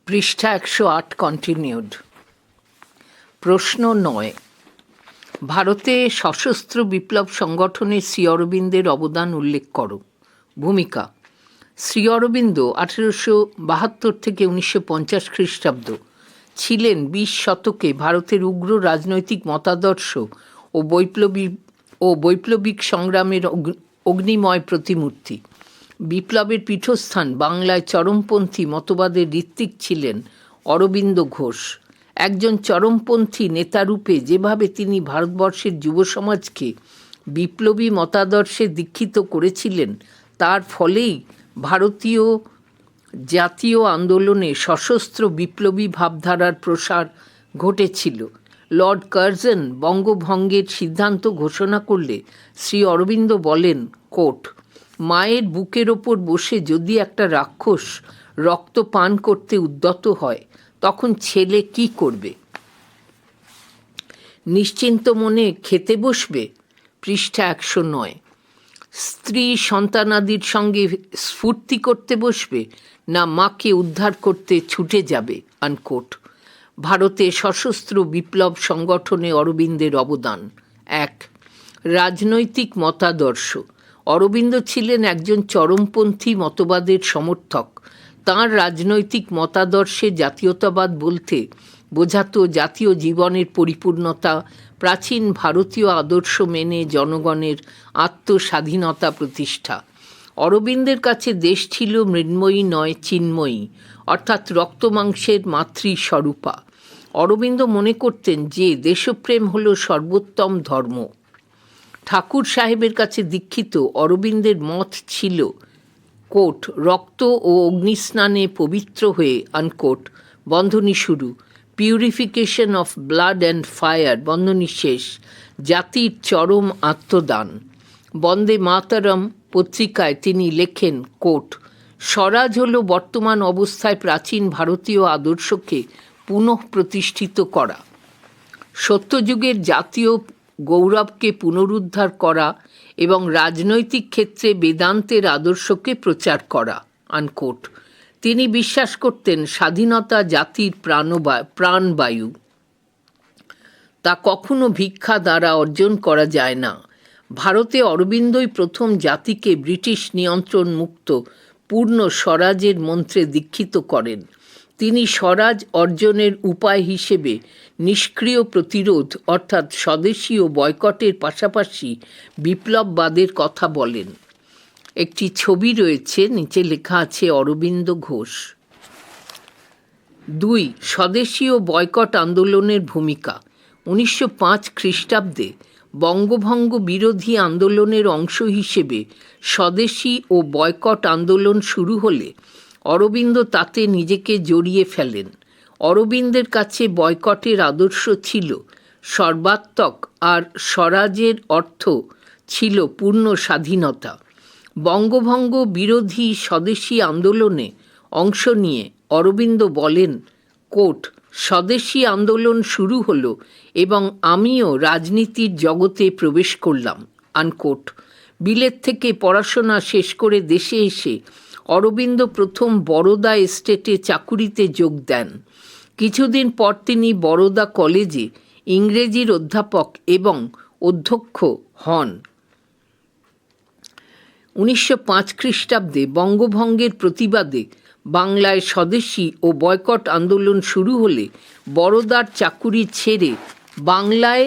পৃষ্ঠা 108 কন্টিনিউড। প্রশ্ন 9, ভারতে সশস্ত্র বিপ্লব সংগঠনে শ্রী অরবিন্দের অবদান উল্লেখ করো। ভূমিকা: শ্রী অরবিন্দ 1872 থেকে 1950 খ্রিস্টাব্দ ছিলেন 20 শতকে ভারতের উগ্র রাজনৈতিক মতাদর্শ ও বৈপ্লবিক সংগ্রামের অগ্নিময় প্রতিমূর্তি। বিপ্লবের পীঠস্থান বাংলায় চরমপন্থী মতবাদের ঋত্বিক ছিলেন অরবিন্দ ঘোষ। একজন চরমপন্থী নেতারূপে যেভাবে তিনি ভারতবর্ষের যুব সমাজকে বিপ্লবী মতাদর্শে দীক্ষিত করেছিলেন, তার ফলেই ভারতীয় জাতীয় আন্দোলনে সশস্ত্র বিপ্লবী ভাবধারার প্রসার ঘটেছিল। লর্ড কার্জন বঙ্গভঙ্গের সিদ্ধান্ত ঘোষণা করলে শ্রী অরবিন্দ বলেন, কোট, মায়ের বুকের ওপর বসে যদি একটা রাক্ষস রক্ত পান করতে উদ্যত হয়, তখন ছেলে কি করবে? নিশ্চিন্ত মনে খেতে বসবে? পৃষ্ঠা 109। স্ত্রী সন্তানাদির সঙ্গে স্ফূর্তি করতে বসবে, না মাকে উদ্ধার করতে ছুটে যাবে? আনকোট। ভারতে সশস্ত্র বিপ্লব সংগঠনে অরবিন্দের অবদান। 1. রাজনৈতিক মতাদর্শ। অরবিন্দ ছিলেন একজন চরমপন্থী মতবাদের সমর্থক। তাঁর রাজনৈতিক মতাদর্শে জাতীয়তাবাদ বলতে বোঝাতো জাতীয় জীবনের পরিপূর্ণতা, প্রাচীন ভারতীয় আদর্শ মেনে জনগণের আত্মস্বাধীনতা প্রতিষ্ঠা। অরবিন্দের কাছে দেশ ছিল মৃন্ময়ী নয়, চিন্ময়ী, অর্থাৎ রক্তমাংসের মাতৃস্বরূপা। অরবিন্দ মনে করতেন যে দেশপ্রেম হল সর্বোত্তম ধর্ম। ঠাকুর সাহেবের কাছে দীক্ষিত অরবিন্দের মত ছিল, কোট, রক্ত ও অগ্নিস্নানে পবিত্র হয়ে, আনকোট, বন্ধনী শুরু, purification of blood and fire, বন্ধনী শেষ, জাতির চরম আত্মদান। বন্দে মাতরম পত্রিকায় তিনি লেখেন, কোট, স্বরাজ হল বর্তমান অবস্থায় প্রাচীন ভারতীয় আদর্শকে পুনঃ প্রতিষ্ঠিত করা, সত্যযুগের জাতীয় গৌরবকে পুনরুদ্ধার করা এবং রাজনৈতিক ক্ষেত্রে বেদান্তের আদর্শকে প্রচার করা, আনকোট। তিনি বিশ্বাস করতেন স্বাধীনতা জাতির প্রাণবায়ু, তা কখনো ভিক্ষা দ্বারা অর্জন করা যায় না। ভারতে অরবিন্দই প্রথম জাতিকে ব্রিটিশ নিয়ন্ত্রণ মুক্ত পূর্ণ স্বরাজের মন্ত্রে দীক্ষিত করেন। তিনি স্বরাজ অর্জনের উপায় হিসেবে নিষ্ক্রিয় প্রতিরোধ অর্থাৎ স্বদেশীয় বয়কটের পাশাপাশি বিপ্লববাদের কথা বলেন। একটি ছবি রয়েছে, নিচে লেখা আছে অরবিন্দ ঘোষ। 2. স্বদেশীয় বয়কট আন্দোলনের ভূমিকা। 1905 খ্রিস্টাব্দে বঙ্গভঙ্গ বিরোধী আন্দোলনের অংশ হিসেবে স্বদেশী ও বয়কট আন্দোলন শুরু হলে অরবিন্দ তাতে নিজেকে জড়িয়ে ফেলেন। অরবিন্দের কাছে বয়কটের আদর্শ ছিল সর্বাত্মক, আর স্বরাজের অর্থ ছিল পূর্ণ স্বাধীনতা। বঙ্গভঙ্গ বিরোধী স্বদেশী আন্দোলনে অংশ নিয়ে অরবিন্দ বলেন, কোট, স্বদেশী আন্দোলন শুরু হলো এবং আমিও রাজনীতির জগতে প্রবেশ করলাম, আনকোট। বিলেত থেকে পড়াশোনা শেষ করে দেশে এসে অরবিন্দ প্রথম বরোদা এস্টেটে চাকুরিতে যোগ দেন। কিছুদিন পর তিনি বরোদা কলেজে ইংরেজির অধ্যাপক এবং অধ্যক্ষ হন। 1905 খ্রিস্টাব্দে বঙ্গভঙ্গের প্রতিবাদে বাংলায় স্বদেশী ও বয়কট আন্দোলন শুরু হলে বরোদার চাকুরি ছেড়ে বাংলায়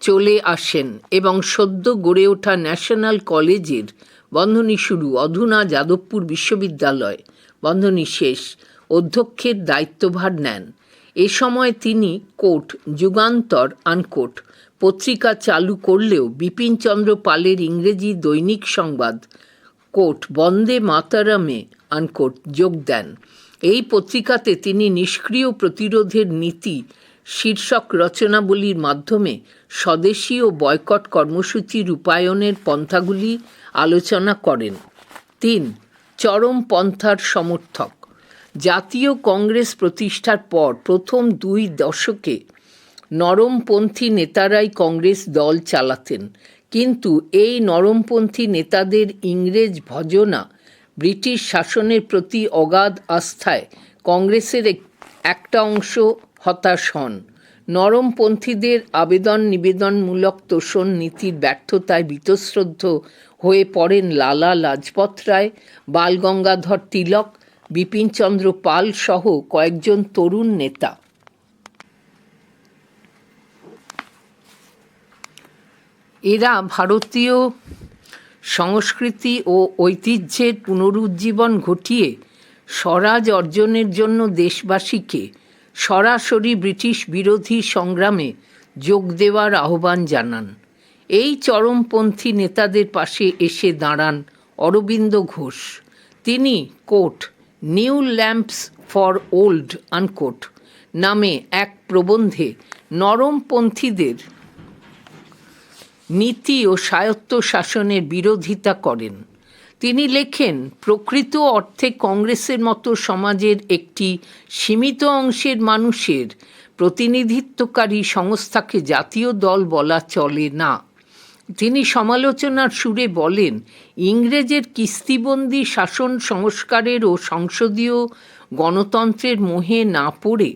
চলে আসেন এবং সদ্য গড়ে ওঠা ন্যাশনাল কলেজের, বন্ধনী শুরু, অধুনা যাদবপুর বিশ্ববিদ্যালয়, বন্ধনী শেষ, অধ্যক্ষের দায়িত্বভার নেন। এ সময় তিনি, কোট, যুগান্তর, আনকোট, পত্রিকা চালু করলেও বিপিনচন্দ্র পালের ইংরেজি দৈনিক সংবাদ, কোট, বন্দে মাতরমে, আনকোট, যোগ দেন। এই পত্রিকাতে তিনি নিষ্ক্রিয় প্রতিরোধের নীতি শীর্ষক রচনাবলীর মাধ্যমে স্বদেশী ও বয়কট কর্মসূচি রূপায়ণের পন্থাগুলি আলোচনা করেন। 3. চরম পন্থার সমর্থক। জাতীয় কংগ্রেস প্রতিষ্ঠার পর প্রথম 2 দশকে নরমপন্থী নেতারাই কংগ্রেস দল চালাতেন, কিন্তু এই নরমপন্থী নেতাদের ইংরেজ ভজনা ব্রিটিশ শাসনের প্রতি অগাধ আস্থায় কংগ্রেসের একটা অংশ হতাশ হন। নরমপন্থীদের আবেদন নিবেদনমূলক তোষণ নীতির ব্যর্থতায় বীতশ্রদ্ধ হয়ে পড়েন লালা লাজপত রায়, বালগঙ্গাধর তিলক, বিপিনচন্দ্র পাল সহ কয়েকজন তরুণ নেতা। এরা ভারতীয় সংস্কৃতি ও ঐতিহ্যের পুনরুজ্জীবন ঘটিয়ে স্বরাজ অর্জনের জন্য দেশবাসীকে সরাসরি ব্রিটিশ বিরোধী সংগ্রামে যোগ দেওয়ার আহ্বান জানান। এই চরমপন্থী নেতাদের পাশে এসে দাঁড়ান অরবিন্দ ঘোষ। তিনি quote new lamps for old unquote নামে এক প্রবন্ধে নরমপন্থীদের নীতি ও স্বায়ত্ত শাসনের বিরোধিতা করেন। তিনি লেখেন, প্রকৃত অর্থে কংগ্রেসের মতো সমাজের একটি সীমিত অংশের মানুষের প্রতিনিধিত্বকারী সংস্থাকে জাতীয় দল বলা চলে না। তিনি সমালোচনার সুরে বলেন, ইংরেজের কিস্তিবন্দি শাসন সংস্কারের ও সংসদীয় গণতন্ত্রের মোহে না পড়ে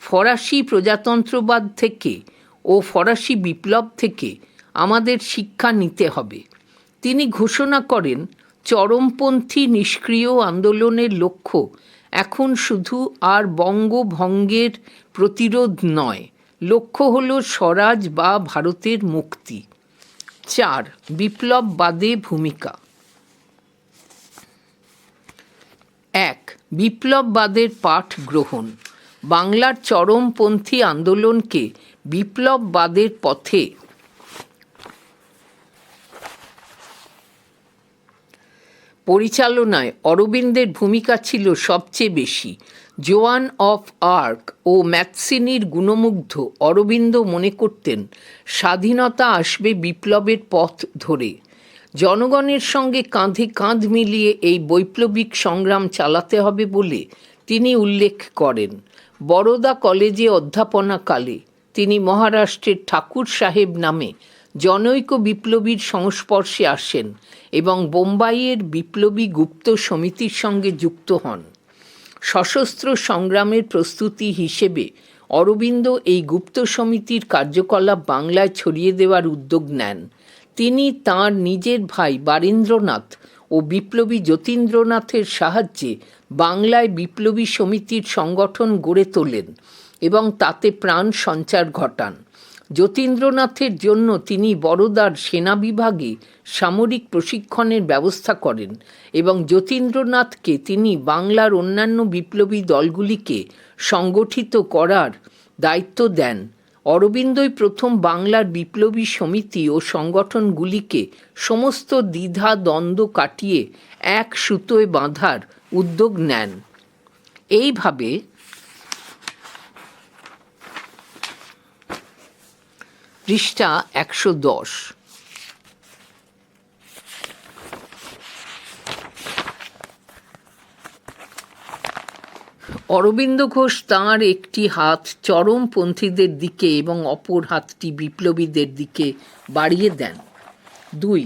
ফরাসি প্রজাতন্ত্রবাদ থেকে ও ফরাসি বিপ্লব থেকে আমাদের শিক্ষা নিতে হবে। তিনি ঘোষণা করেন, চরমপন্থী নিষ্ক্রিয় আন্দোলনের লক্ষ্য এখন শুধু আর বঙ্গভঙ্গের প্রতিরোধ নয়, লক্ষ্য হল স্বরাজ বা ভারতের মুক্তি। 4. বিপ্লববাদে ভূমিকা। 1. বিপ্লববাদের পাঠ গ্রহণ। বাংলার চরমপন্থী আন্দোলনকে বিপ্লববাদের পথে পরিচালনায় অরবিন্দের ভূমিকা ছিল সবচেয়ে বেশি। জোয়ান অফ আর্ক ও ম্যাথসিনির গুণমুগ্ধ অরবিন্দ মনে করতেন, স্বাধীনতা আসবে বিপ্লবের পথ ধরে। জনগণের সঙ্গে কাঁধে কাঁধ মিলিয়ে এই বৈপ্লবিক সংগ্রাম চালাতে হবে বলে তিনি উল্লেখ করেন। বরোদা কলেজে অধ্যাপনাকালে তিনি মহারাষ্ট্রের ঠাকুর সাহেব নামে জনৈক বিপ্লবীর সংস্পর্শে আসেন এবং বোম্বাইয়ের বিপ্লবী গুপ্ত সমিতির সঙ্গে যুক্ত হন। সশস্ত্র সংগ্রামের প্রস্তুতি হিসেবে অরবিন্দ এই গুপ্ত সমিতির কার্যকলাপ বাংলায় ছড়িয়ে দেওয়ার উদ্যোগ নেন। তিনি তাঁর নিজের ভাই বারীন্দ্রনাথ ও বিপ্লবী যতীন্দ্রনাথের সাহায্যে বাংলায় বিপ্লবী সমিতির সংগঠন গড়ে তোলেন এবং তাতে প্রাণ সঞ্চার ঘটান। যতীন্দ্রনাথের জন্য তিনি বরোদার সেনা বিভাগে সামরিক প্রশিক্ষণের ব্যবস্থা করেন এবং যতীন্দ্রনাথকে তিনি বাংলার অন্যান্য বিপ্লবী দলগুলিকে সংগঠিত করার দায়িত্ব দেন। অরবিন্দই প্রথম বাংলার বিপ্লবী সমিতি ও সংগঠনগুলিকে সমস্ত দ্বিধা দ্বন্দ্ব কাটিয়ে এক সুতোয় বাঁধার উদ্যোগ নেন। এইভাবে পৃষ্ঠা 110। অরবিন্দ ঘোষ তাঁর একটি হাত চরমপন্থীদের দিকে এবং অপর হাতটি বিপ্লবীদের দিকে বাড়িয়ে দেন। 2.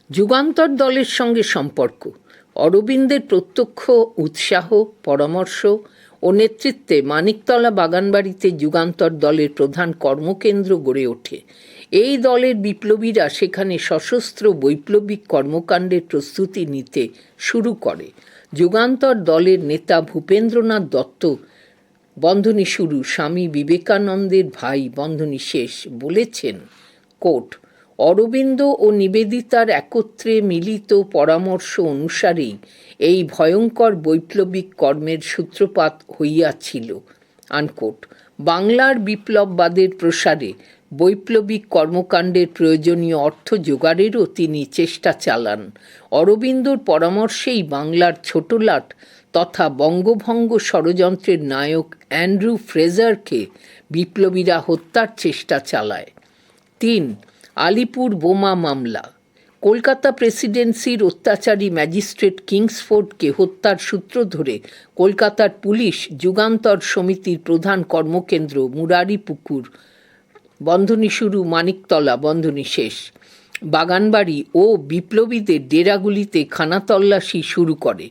যুগান্তর দলের সঙ্গে সম্পর্ক। অরবিন্দের প্রত্যক্ষ উৎসাহ, পরামর্শ ও নেতৃত্বে মানিকতলা বাগানবাড়িতে যুগান্তর দলের প্রধান কর্মকেন্দ্র গড়ে ওঠে। এই দলের বিপ্লবীরা সেখানে সশস্ত্র বৈপ্লবিক কর্মকাণ্ডের প্রস্তুতি নিতে শুরু করে। যুগান্তর দলের নেতা ভূপেন্দ্রনাথ দত্ত বন্ধনী শুরু স্বামী বিবেকানন্দের ভাই বন্ধনী শেষ বলেছেন, কোট, অরবিন্দ ও নিবেদিতার একত্রে মিলিত পরামর্শ অনুসারেই এই ভয়ঙ্কর বৈপ্লবিক কর্মের সূত্রপাত হইয়াছিল, আনকোট। বাংলার বিপ্লববাদের প্রসারে বৈপ্লবিক কর্মকাণ্ডের প্রয়োজনীয় অর্থ জোগাড়েরও তিনি চেষ্টা চালান। অরবিন্দর পরামর্শেই বাংলার ছোটলাট তথা বঙ্গভঙ্গ ষড়যন্ত্রের নায়ক অ্যান্ড্রু ফ্রেজারকে বিপ্লবীরা হত্যার চেষ্টা চালায়। 3. আলিপুর বোমা মামলা। কলকাতা প্রেসিডেন্সির অত্যাচারী ম্যাজিস্ট্রেট কিংসফোর্ডকে হত্যার সূত্র ধরে কলকাতার পুলিশ যুগান্তর সমিতির প্রধান কর্মকেন্দ্র মুরারিপুকুর বন্ধনী শুরু মানিকতলা বন্ধনী শেষ বাগানবাড়ি ও বিপ্লবীদের ডেরাগুলিতে খানাতল্লাশি শুরু করে।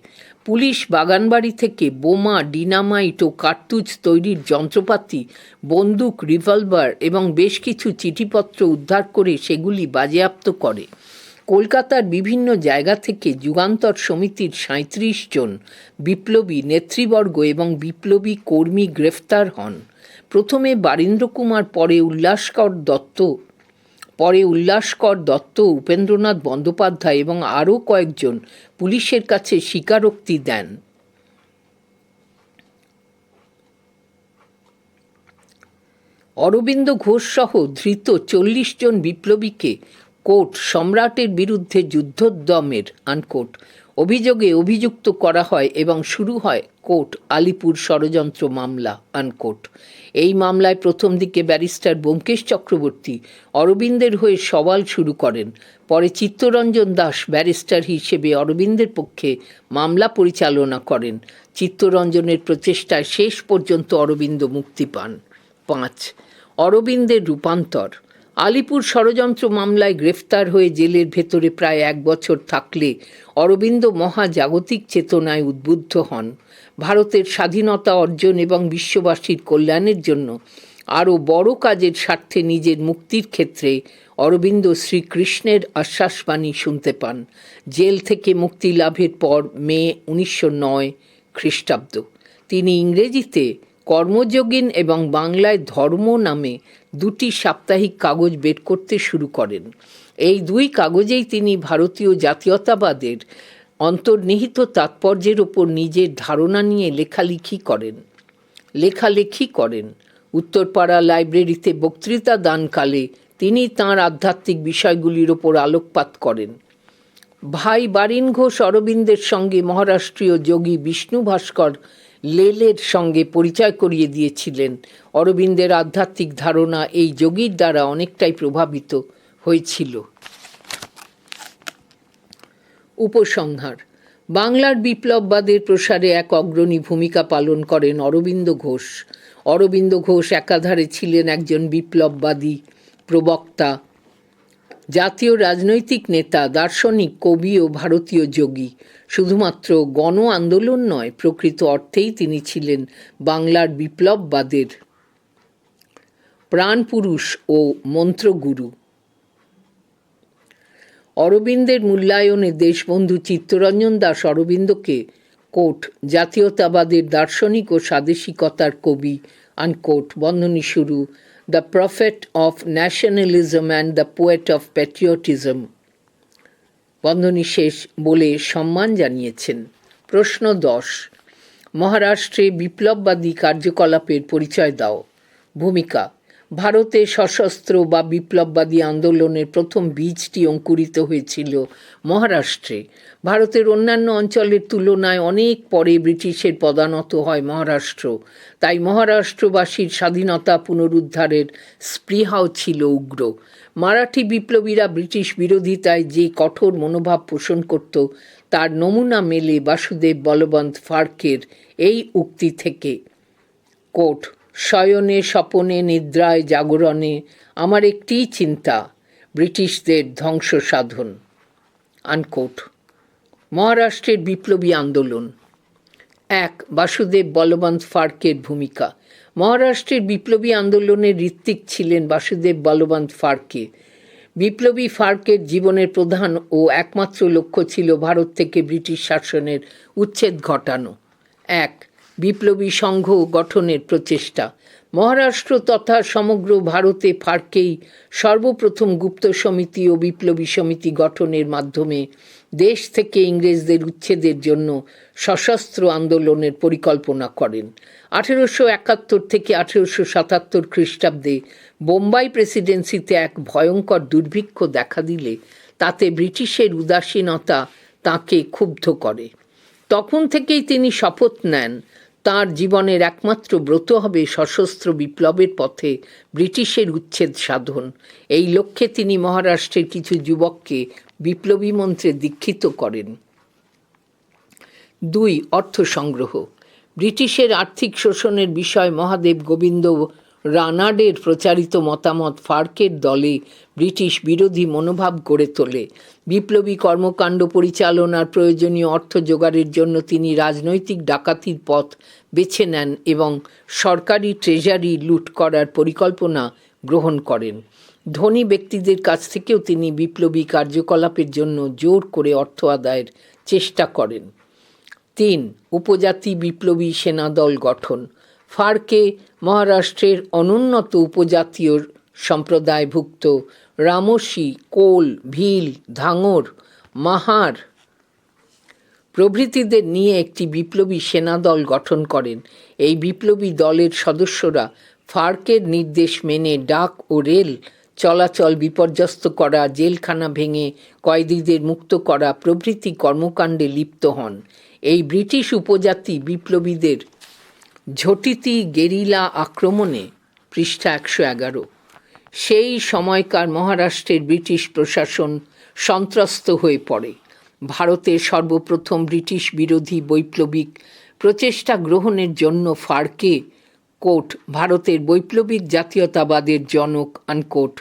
পুলিশ বাগানবাড়ি থেকে বোমা, ডিনামাইট ও কার্তুজ তৈরির যন্ত্রপাতি, বন্দুক, রিভলভার এবং বেশ কিছু চিঠিপত্র উদ্ধার করে সেগুলি বাজেয়াপ্ত করে। কলকাতার বিভিন্ন জায়গা থেকে যুগান্তর সমিতির ৩৭ জন বিপ্লবী নেতৃবর্গ এবং বিপ্লবী কর্মী গ্রেফতার হন। প্রথমে বারীন্দ্র কুমার, পরে উল্লাসকর দত্ত, উপেন্দ্রনাথ বন্দ্যোপাধ্যায় এবং আরও কয়েকজন পুলিশের কাছে স্বীকারোক্তি দেন। অরবিন্দ ঘোষ সহ ধৃত ৪০ জন বিপ্লবীকে কোর্ট সম্রাটের বিরুদ্ধে যুদ্ধোদ্যমের অভিযোগে অভিযুক্ত করা হয় এবং শুরু হয় কোর্ট আলিপুর ষড়যন্ত্র মামলা। এই মামলায় প্রথম দিকে ব্যারিস্টার ব্যোমকেশ চক্রবর্তী অরবিন্দের হয়ে সওয়াল শুরু করেন। পরে চিত্তরঞ্জন দাস ব্যারিস্টার হিসেবে অরবিন্দের পক্ষে মামলা পরিচালনা করেন। চিত্তরঞ্জনের প্রচেষ্টায় শেষ পর্যন্ত অরবিন্দ মুক্তি পান। ৫. অরবিন্দের রূপান্তর। আলিপুর ষড়যন্ত্র মামলায় গ্রেফতার হয়ে জেলের ভেতরে প্রায় ১ বছর থাকলে অরবিন্দ মহাজাগতিক চেতনায় উদ্বুদ্ধ হন। ভারতের স্বাধীনতা অর্জন এবং বিশ্ববাসীর কল্যাণের জন্য আরও বড় কাজের স্বার্থে নিজের মুক্তির ক্ষেত্রে অরবিন্দ শ্রীকৃষ্ণের আশ্বাসবাণী শুনতে পান। জেল থেকে মুক্তি লাভের পর মে ১৯০৯ খ্রিস্টাব্দ তিনি ইংরেজিতে কর্মযোগিন এবং বাংলায় ধর্ম নামে ২টি সাপ্তাহিক কাগজ বের করতে শুরু করেন। এই ২ কাগজেই তিনি ভারতীয় জাতীয়তাবাদের অন্তর্নিহিত তাৎপর্যের ওপর নিজের ধারণা নিয়ে লেখালেখি করেন। উত্তরপাড়া লাইব্রেরিতে বক্তৃতা দানকালে তিনি তাঁর আধ্যাত্মিক বিষয়গুলির ওপর আলোকপাত করেন। ভাই বারীন ঘোষ অরবিন্দের সঙ্গে মহারাষ্ট্রীয় যোগী বিষ্ণু ভাস্কর লেলের সঙ্গে পরিচয় করিয়ে দিয়েছিলেন। অরবিন্দের আধ্যাত্মিক ধারণা এই যোগীর দ্বারা অনেকটাই প্রভাবিত হয়েছিল। উপসংহার: বাংলার বিপ্লববাদের প্রসারে এক অগ্রণী ভূমিকা পালন করেন অরবিন্দ ঘোষ। অরবিন্দ ঘোষ একাধারে ছিলেন একজন বিপ্লববাদী, প্রবক্তা, জাতীয় রাজনৈতিক নেতা, দার্শনিক, কবি ও ভারতীয় যোগী। শুধুমাত্র গণ আন্দোলন নয়, প্রকৃত অর্থেই তিনি ছিলেন বাংলার বিপ্লববাদের প্রাণপুরুষ ও মন্ত্রগুরু। অরবিন্দের মূল্যায়নে দেশবন্ধু চিত্তরঞ্জন দাস অরবিন্দকে কোট জাতীয়তাবাদের দার্শনিক ও স্বাদেশিকতার কবি বন্ধনী শুরু, the prophet of nationalism and the poet of patriotism বন্ধনী শেষ বলে সম্মান জানিয়েছেন। প্রশ্ন ১০. মহারাষ্ট্রে বিপ্লববাদী কার্যকলাপের পরিচয় দাও। ভূমিকা: ভারতে সশস্ত্র বা বিপ্লববাদী আন্দোলনের প্রথম বীজটি অঙ্কুরিত হয়েছিল মহারাষ্ট্রে। ভারতের অন্যান্য অঞ্চলের তুলনায় অনেক পরে ব্রিটিশের পদানত হয় মহারাষ্ট্র। তাই মহারাষ্ট্রবাসীর স্বাধীনতা পুনরুদ্ধারের স্পৃহাও ছিল উগ্র। মারাঠি বিপ্লবীরা ব্রিটিশ বিরোধিতায় যে কঠোর মনোভাব পোষণ করত তার নমুনা মেলে বাসুদেব বলবন্ত ফাড়কের এই উক্তি থেকে। কোট: শয়নে স্বপনে নিদ্রায় জাগরণে আমার একটিই চিন্তা, ব্রিটিশদের ধ্বংস সাধন। মহারাষ্ট্রের বিপ্লবী আন্দোলন। ১. বাসুদেব বলবন্ত ফাড়কের ভূমিকা। মহারাষ্ট্রের বিপ্লবী আন্দোলনের ঋত্বিক ছিলেন বাসুদেব বলবন্ত ফাড়কে। বিপ্লবী ফাড়কের জীবনের প্রধান ও একমাত্র লক্ষ্য ছিল ভারত থেকে ব্রিটিশ শাসনের উচ্ছেদ ঘটানো। ১. বিপ্লবী সংঘ গঠনের প্রচেষ্টা। মহারাষ্ট্র তথা সমগ্র ভারতে ফাড়কেই সর্বপ্রথম গুপ্ত সমিতি ও বিপ্লবী সমিতি গঠনের মাধ্যমে দেশ থেকে ইংরেজদের উচ্ছেদের জন্য সশস্ত্র আন্দোলনের পরিকল্পনা করেন। 1871 থেকে 1877 খ্রিস্টাব্দে বোম্বাই প্রেসিডেন্সিতে এক ভয়ঙ্কর দুর্ভিক্ষ দেখা দিলে তাতে ব্রিটিশের উদাসীনতা তাঁকে ক্ষুব্ধ করে। তখন থেকেই তিনি শপথ নেন তাঁর জীবনের একমাত্র ব্রত হবে সশস্ত্র বিপ্লবের পথে ব্রিটিশের উচ্ছেদ সাধন। এই লক্ষ্যে তিনি মহারাষ্ট্রের কিছু যুবককে বিপ্লবী মন্ত্রে দীক্ষিত করেন। ২. অর্থ সংগ্রহ। ব্রিটিশের আর্থিক শোষণের বিষয় মহাদেব গোবিন্দ রানার্ডের প্রচারিত মতামত ফার্কের দলে ব্রিটিশ বিরোধী মনোভাব গড়ে তোলে। বিপ্লবী কর্মকাণ্ড পরিচালনার প্রয়োজনীয় অর্থ জোগাড়ের জন্য তিনি রাজনৈতিক ডাকাতির পথ বেছে নেন এবং সরকারি ট্রেজারি লুট করার পরিকল্পনা গ্রহণ করেন। ধনী ব্যক্তিদের কাছ থেকেও তিনি বিপ্লবী কার্যকলাপের জন্য জোর করে অর্থ আদায়ের চেষ্টা করেন। 3. উপজাতি বিপ্লবী সেনাদল গঠন। ফার্কে মহারাষ্ট্রের অনুন্নত উপজাতীয় সম্প্রদায়ভুক্ত রামসি, কোল, ভিল, ধাঙর, মাহার প্রভৃতিদের নিয়ে একটি বিপ্লবী সেনাদল গঠন করেন। এই বিপ্লবী দলের সদস্যরা ফার্কের নির্দেশ মেনে ডাক ও রেল চলাচল বিপর্যস্ত করা, জেলখানা ভেঙে কয়েদিদের মুক্ত করা প্রভৃতি কর্মকাণ্ডে লিপ্ত হন। এই ব্রিটিশ উপজাতি বিপ্লবীদের ঝটিতি গেরিলা আক্রমণে, পৃষ্ঠা 111, সেই সময়কার মহারাষ্ট্রের ব্রিটিশ প্রশাসন সন্ত্রস্ত হয়ে পড়ে। ভারতের সর্বপ্রথম ব্রিটিশ বিরোধী বৈপ্লবিক প্রচেষ্টা গ্রহণের জন্য ফার্কে কোট ভারতের বৈপ্লবিক জাতীয়তাবাদের জনক আনকোট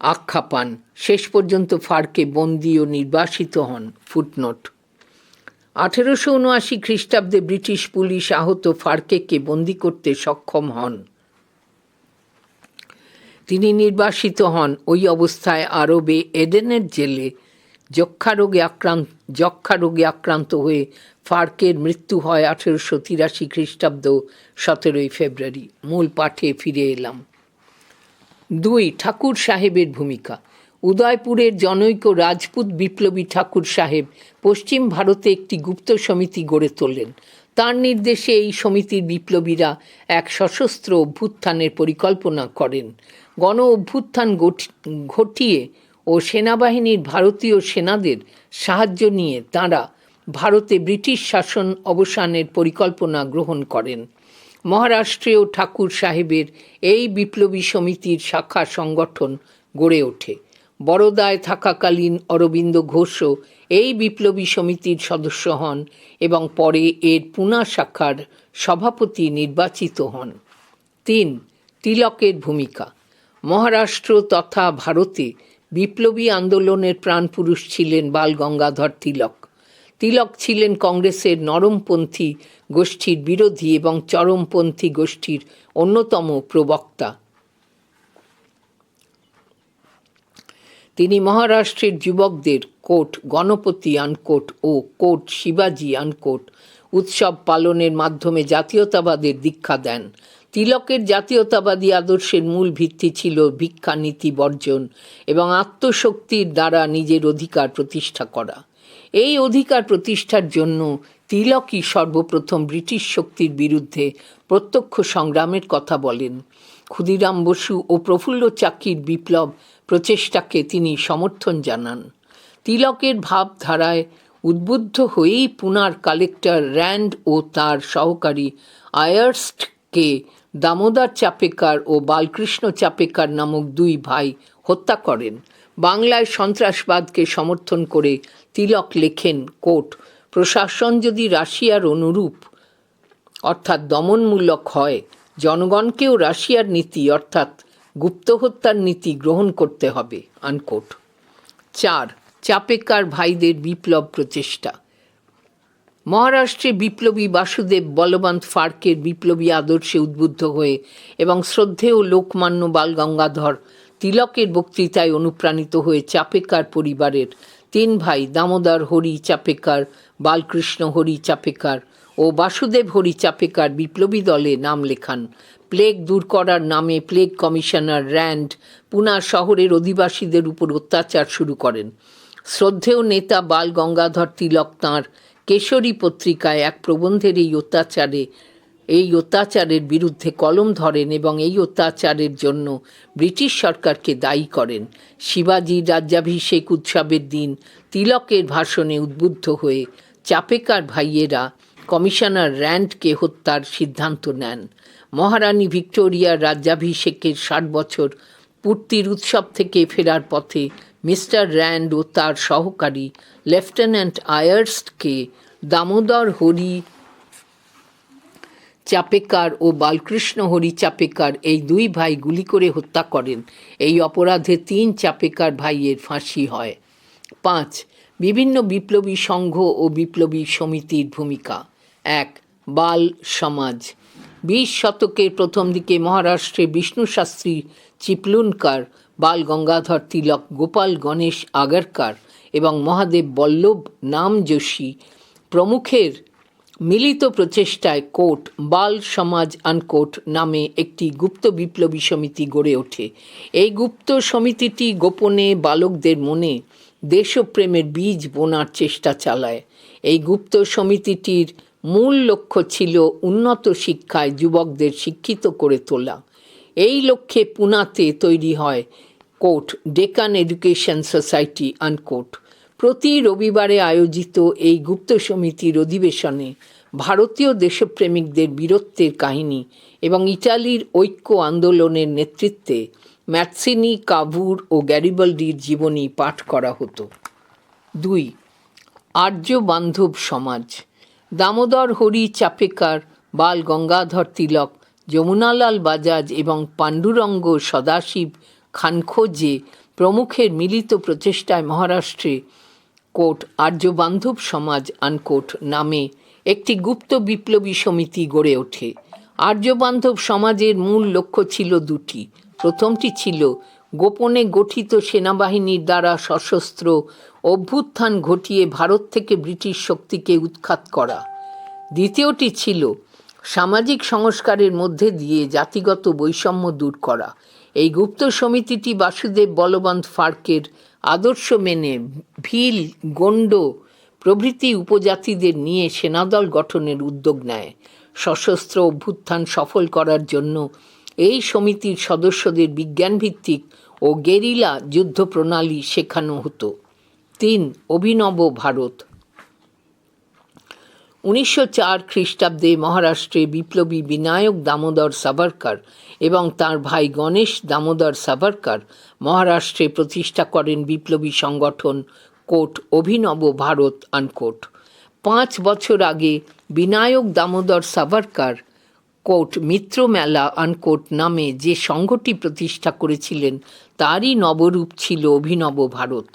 আখ্যা পান। শেষ পর্যন্ত ফার্কে বন্দী ও নির্বাসিত হন। ফুটনোট: 1879 খ্রিস্টাব্দে ব্রিটিশ পুলিশ আহত ফার্কেকে বন্দী করতে সক্ষম হন। তিনি নির্বাসিত হন। ওই অবস্থায় আরবে এডেনের জেলে যক্ষা রোগে আক্রান্ত হয়ে ফার্কের মৃত্যু হয় 1883 খ্রিস্টাব্দ 17 ফেব্রুয়ারি। মূল পাঠে ফিরে এলাম। 2. ঠাকুর সাহেবের ভূমিকা। উদয়পুরের জনৈক রাজপুত বিপ্লবী ঠাকুর সাহেব পশ্চিম ভারতে একটি গুপ্ত সমিতি গড়ে তোলেন। তার নির্দেশে এই সমিতির বিপ্লবীরা এক সশস্ত্র অভ্যুত্থানের পরিকল্পনা করেন। গণ অভ্যুত্থান ঘটিয়ে ও সেনাবাহিনীর ভারতীয় সেনাদের সাহায্য নিয়ে তাঁরা ভারতে ব্রিটিশ শাসন অবসানের পরিকল্পনা গ্রহণ করেন। মহারাষ্ট্রেও ঠাকুর সাহেবের এই বিপ্লবী সমিতির শাখা সংগঠন গড়ে ওঠে। বরোদায় থাকাকালীন অরবিন্দ ঘোষও এই বিপ্লবী সমিতির সদস্য হন এবং পরে এর পুনা শাখার সভাপতি নির্বাচিত হন। 3. তিলকের ভূমিকা। মহারাষ্ট্র তথা ভারতে বিপ্লবী আন্দোলনের প্রাণপুরুষ ছিলেন বাল গঙ্গাধর তিলক। তিলক ছিলেন কংগ্রেসের নরমপন্থী গোষ্ঠীর বিরোধী এবং চরমপন্থী গোষ্ঠীর অন্যতম প্রবক্তা। তিনি মহারাষ্ট্রের যুবকদের কোট গণপতি আনকোট ও কোট শিবাজি আনকোট উৎসব পালনের মাধ্যমে জাতীয়তাবাদের দীক্ষা দেন। তিলকের জাতীয়তাবাদী আদর্শের মূল ভিত্তি ছিল ভিক্ষা নীতি বর্জন এবং আত্মশক্তির দ্বারা নিজের অধিকার প্রতিষ্ঠা করা। এই অধিকার প্রতিষ্ঠার জন্য তিলকই সর্বপ্রথম ব্রিটিশ শক্তির বিরুদ্ধে প্রত্যক্ষ সংগ্রামের কথা বলেন। ক্ষুদিরাম বসু ও প্রফুল্ল চাকির বিপ্লব প্রচেষ্টাকে তিনি সমর্থন জানান। তিলকের ভাবধারায় উদ্বুদ্ধ হয়েই পুনার কালেক্টর র্যান্ড ও তার সহকারী আয়ারস্টকে দামোদর চাপেকার ও বালকৃষ্ণ চাপেকার নামক 2 ভাই হত্যা করেন। বাংলায় সন্ত্রাসবাদকে সমর্থন করে তিলক লেখেন, কোট, প্রশাসন যদি রাশিয়ার অনুরূপ অর্থাৎ দমনমূলক হয়, জনগণকেও রাশিয়ার নীতি অর্থাৎ গুপ্তহত্যার নীতি গ্রহণ করতে হবে, আনকোট। 4. চাপেকার ভাইদের বিপ্লব প্রচেষ্টা। মহারাষ্ট্রে বিপ্লবী বাসুদেব বলবন্ত ফার্কের বিপ্লবী আদর্শে উদ্বুদ্ধ হয়ে এবং শ্রদ্ধেয় লোকমান্য বাল গঙ্গাধর তিলকের বক্তৃতায় অনুপ্রাণিত হয়ে চাপেকার পরিবারের 3 ভাই দামোদর হরি চাপেকার, বালকৃষ্ণ হরি চাপেকার ও বাসুদেব হরি চাপেকার বিপ্লবী দলে নাম লেখান। প্লেগ দূর করার নামে প্লেগ কমিশনার র্যান্ড পুনা শহরের অধিবাসীদের উপর অত্যাচার শুরু করেন। শ্রদ্ধেয় নেতা বাল গঙ্গাধর তিলক তাঁর কেশরী পত্রিকায় এক প্রবন্ধের এই অত্যাচারের বিরুদ্ধে কলম ধরেন এবং এই অত্যাচারের জন্য ব্রিটিশ সরকারকে দায়ী করেন। শিবাজির রাজ্যাভিষেক উৎসবের দিন তিলকের ভাষণে উদ্বুদ্ধ হয়ে চাপেকার ভাইয়েরা কমিশনার র্যান্ডকে হত্যার সিদ্ধান্ত নেন। মহারানী ভিক্টোরিয়ার রাজ্যাভিষেকের 60 বছর পূর্তির উৎসব থেকে ফেরার পথে মিস্টার র্যান্ড ও তার সহকারী লেফটেন্যান্ট আয়ারস্টকে দামোদর হরি চাপেকার ও বালকৃষ্ণ হরি চাপেকার এই দুই ভাই গুলি করে হত্যা করেন। এই অপরাধে 3 চাপেকার ভাইয়ের ফাঁসি হয়। 5. বিভিন্ন বিপ্লবী সংঘ ও বিপ্লবী সমিতির ভূমিকা। 1. বাল সমাজ। 20 শতকের প্রথম দিকে মহারাষ্ট্রে বিষ্ণু শাস্ত্রী চিপলুনকার, বাল গঙ্গাধর তিলক, গোপাল গণেশ আগারকার এবং মহাদেব বল্লভ নাম যোশী প্রমুখের মিলিত প্রচেষ্টায় কোট বাল সমাজ আনকোট নামে একটি গুপ্ত বিপ্লবী সমিতি গড়ে ওঠে। এই গুপ্ত সমিতিটি গোপনে বালকদের মনে দেশপ্রেমের বীজ বোনার চেষ্টা চালায়। এই গুপ্ত সমিতিটির মূল লক্ষ্য ছিল উন্নত শিক্ষায় যুবকদের শিক্ষিত করে তোলা। এই লক্ষ্যে পুনাতে তৈরি হয় quote Deccan education society unquote. প্রতি রবিবারে আয়োজিত এই গুপ্ত সমিতির অধিবেশনে ভারতীয় দেশপ্রেমিকদের বীরত্বের কাহিনী এবং ইটালির ঐক্য আন্দোলনের নেতৃত্বে ম্যাৎসিনি, কাভুর ও গ্যারিবাল্ডির জীবনী পাঠ করা হতো। 2. আর্য বান্ধব সমাজ। দামোদর হরি চাপেকার, বাল গঙ্গাধর তিলক, যমুনালাল বাজাজ এবং পাণ্ডুরঙ্গ সদাশিব খানখোজে প্রমুখের মিলিত প্রচেষ্টায় মহারাষ্ট্রে কোট আর্য বান্ধব সমাজ আনকোট নামে একটি গুপ্ত বিপ্লবী সমিতি গড়ে ওঠে। আর্য বান্ধব সমাজের মূল লক্ষ্য ছিল 2টি। প্রথমটি ছিল গোপনে গঠিত সেনাবাহিনীর দ্বারা সশস্ত্র অভ্যুত্থান ঘটিয়ে ভারত থেকে ব্রিটিশ শক্তিকে উৎখাত করা। দ্বিতীয়টি ছিল সামাজিক সংস্কারের মধ্যে দিয়ে জাতিগত বৈষম্য দূর করা। এই গুপ্ত সমিতিটি বাসুদেব বলবন্ত ফাড়কের আদর্শ মেনে ভিল, গোন্ড প্রভৃতি উপজাতিদের নিয়ে সেনাদল গঠনের উদ্যোগ নেয়। সশস্ত্র অভ্যুত্থান সফল করার জন্য এই সমিতির সদস্যদের বিজ্ঞানভিত্তিক ও গেরিলা যুদ্ধ প্রণালী শেখানো হতো। 3. অভিনব ভারত। 1904 খ্রিস্টাব্দে মহারাষ্ট্রে বিপ্লবী বিনায়ক দামোদর সাভারকর এবং তাঁর ভাই গণেশ দামোদর সাভারকর মহারাষ্ট্রে প্রতিষ্ঠা করেন বিপ্লবী সংগঠন কোট অভিনব ভারত আনকোট। 5 বছর আগে বিনায়ক দামোদর সাভারকর কোট মিত্র মেলা আনকোট নামে যে সংঘটি প্রতিষ্ঠা করেছিলেন তারই নবরূপ ছিল অভিনব ভারত।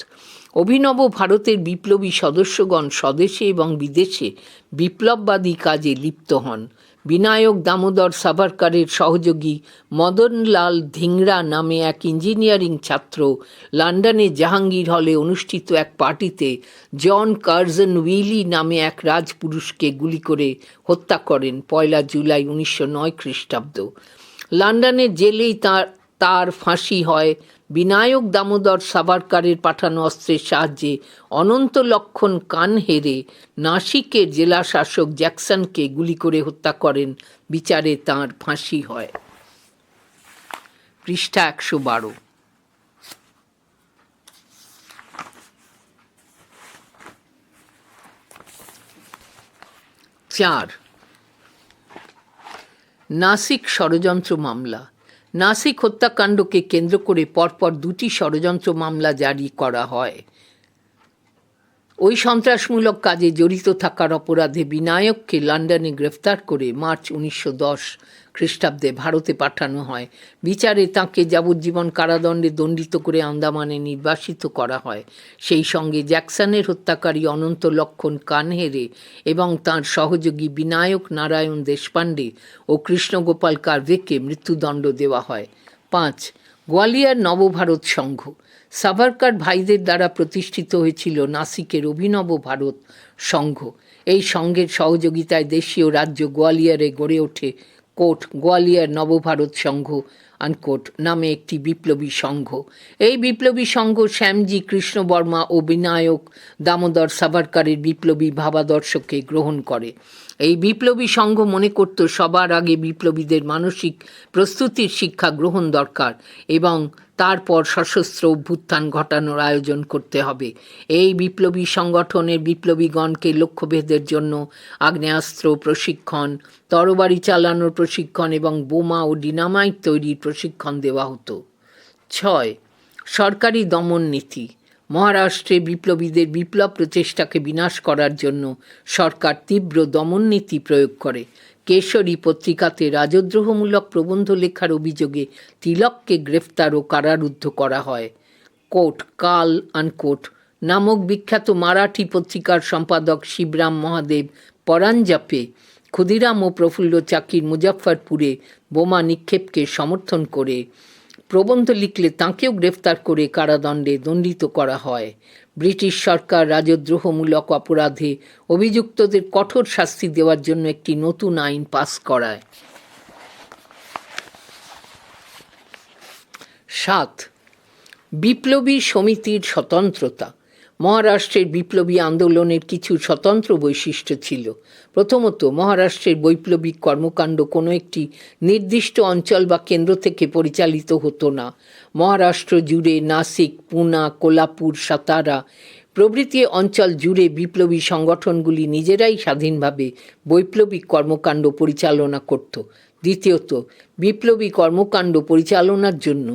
অভিনব ভারতের বিপ্লবী সদস্যগণ স্বদেশে এবং বিদেশে বিপ্লববাদী কাজে লিপ্ত হন। বিনায়ক দামোদর সাভারকরের সহযোগী মদনলাল ধিংরা নামে এক ইঞ্জিনিয়ারিং ছাত্র লন্ডনে জাহাঙ্গীর হলে অনুষ্ঠিত এক পার্টিতে জন কার্জন উইলি নামে এক রাজপুরুষকে গুলি করে হত্যা করেন 1 জুলাই 1909 খ্রিস্টাব্দ। লন্ডনের জেলেই তার ফাঁসি হয়। বিনায়ক দামোদর সাভারকরের পাঠানো অস্ত্রের সাহায্যে অনন্ত লক্ষণ কানহেরে নাসিকের জেলাশাসক জ্যাকসনকে গুলি করে হত্যা করেন। বিচারে তাঁর ফাঁসি হয়। পৃষ্ঠা 112। 4. নাসিক ষড়যন্ত্র মামলা। নাসিক হত্যাকাণ্ডকে কেন্দ্র করে পরপর 2টি ষড়যন্ত্র মামলা জারি করা হয়। ওই সন্ত্রাসমূলক কাজে জড়িত থাকার অপরাধে বিনায়ককে লন্ডনে গ্রেফতার করে মার্চ 1910 খ্রিস্টাব্দে ভারতে পাঠানো হয়। বিচারে তাঁকে যাবজ্জীবন কারাদণ্ডে দণ্ডিত করে আন্দামানে নির্বাসিত করা হয়। সেই সঙ্গে জ্যাকসনের হত্যাকারী অনন্ত লক্ষণ কানহেরে এবং তাঁর সহযোগী বিনায়ক নারায়ণ দেশপাণ্ডে ও কৃষ্ণগোপাল কার্ভেকে মৃত্যুদণ্ড দেওয়া হয়। 5. গোয়ালিয়র নবভারত সংঘ। সাভারকর ভাইদের দ্বারা প্রতিষ্ঠিত হয়েছিল নাসিকের অভিনব ভারত সংঘ। এই সংঘের সহযোগিতায় দেশীয় রাজ্য গোয়ালিয়রে গড়ে ওঠে কোট গোয়ালিয়র নবভারত সংঘ আনকোট নামে একটি বিপ্লবী সংঘ। এই বিপ্লবী সংঘ শ্যামজি কৃষ্ণবর্মা ও বিনায়ক দামোদর সাভারকরের বিপ্লবী ভাবাদর্শকে গ্রহণ করে। এই বিপ্লবী সংঘ মনে করত সবার আগে বিপ্লবীদের মানসিক প্রস্তুতির শিক্ষা গ্রহণ দরকার এবং তারপর সশস্ত্র অভ্যুত্থান ঘটানোর আয়োজন করতে হবে। এই বিপ্লবী সংগঠনের বিপ্লবীগণকে লক্ষ্যভেদের জন্য আগ্নেয়াস্ত্র প্রশিক্ষণ, তরবারি চালানোর প্রশিক্ষণ এবং বোমা ও ডিনামাইট তৈরির প্রশিক্ষণ দেওয়া হতো। 6. সরকারি দমন নীতি। মহারাষ্ট্রে বিপ্লবীদের বিপ্লব প্রচেষ্টাকে বিনাশ করার জন্য সরকার তীব্র দমন নীতি প্রয়োগ করে। কেশরী পত্রিকাতে রাজদ্রোহমূলক প্রবন্ধ লেখার অভিযোগে তিলককে গ্রেফতার ও কারারুদ্ধ করা হয়। কোট কাল আনকোট নামক বিখ্যাত মারাঠি পত্রিকার সম্পাদক শিবরাম মহাদেব পরাঞ্জাপে ক্ষুদিরাম ও প্রফুল্ল চাকির মুজফ্ফরপুরে বোমা নিক্ষেপকে সমর্থন করে প্রবন্ধ লিখলে তাঁকেও গ্রেফতার করে কারাদণ্ডে দণ্ডিত করা হয়। ব্রিটিশ সরকার রাজদ্রোহমূলক অপরাধে অভিযুক্তদের কঠোর শাস্তি দেওয়ার জন্য একটি নতুন আইন পাস করায়। 7. বিপ্লবী সমিতির স্বতন্ত্রতা। মহারাষ্ট্রের বিপ্লবী আন্দোলনের কিছু স্বতন্ত্র বৈশিষ্ট্য ছিল। প্রথমত, মহারাষ্ট্রের বৈপ্লবিক কর্মকাণ্ড কোনো একটি নির্দিষ্ট অঞ্চল বা কেন্দ্র থেকে পরিচালিত হতো না। মহারাষ্ট্র জুড়ে নাসিক, পুনা, কোলাপুর, সাতারা প্রভৃতি অঞ্চল জুড়ে বিপ্লবী সংগঠনগুলি নিজেরাই স্বাধীনভাবে বৈপ্লবিক কর্মকাণ্ড পরিচালনা করত। দ্বিতীয়ত, বিপ্লবী কর্মকাণ্ড পরিচালনার জন্য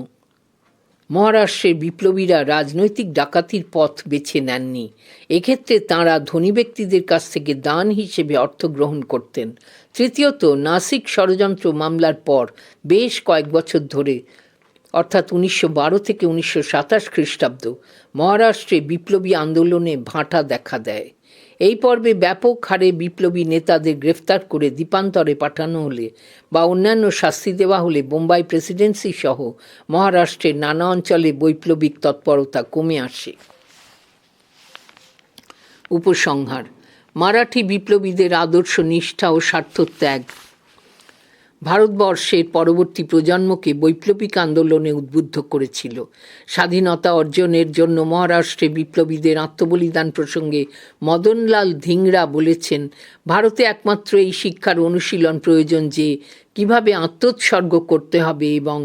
মহারাষ্ট্রের বিপ্লবীরা রাজনৈতিক ডাকাতির পথ বেছে নেননি। এক্ষেত্রে তাঁরা ধনী ব্যক্তিদের কাছ থেকে দান হিসেবে অর্থ গ্রহণ করতেন। তৃতীয়ত, নাসিক ষড়যন্ত্র মামলার পর বেশ কয়েক বছর ধরে অর্থাৎ 1912 থেকে 1927 খ্রিস্টাব্দ মহারাষ্ট্রে বিপ্লবী আন্দোলনে ভাঁটা দেখা দেয়। এই পর্বে ব্যাপক হারে বিপ্লবী নেতাদের গ্রেফতার করে দ্বীপান্তরে পাঠানো হলে বা অন্যান্য শাস্তি দেওয়া হলে বোম্বাই প্রেসিডেন্সি সহ মহারাষ্ট্রের নানা অঞ্চলে বৈপ্লবিক তৎপরতা কমে আসে। উপসংহার: মারাঠি বিপ্লবীদের আদর্শ নিষ্ঠা ও স্বার্থত্যাগ ভারতবর্ষের পরবর্তী প্রজন্মকে বৈপ্লবিক আন্দোলনে উদ্বুদ্ধ করেছিল। স্বাধীনতা অর্জনের জন্য মহারাষ্ট্রে বিপ্লবীদের আত্মবলিদান প্রসঙ্গে মদনলাল ধিংরা বলেছেন, ভারতে একমাত্র এই শিক্ষার অনুশীলন প্রয়োজন যে কিভাবে আত্মোৎসর্গ করতে হবে, এবং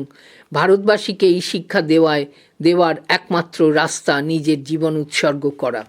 ভারতবাসীকে এই শিক্ষা দেওয়ার একমাত্র রাস্তা নিজের জীবন উৎসর্গ করা।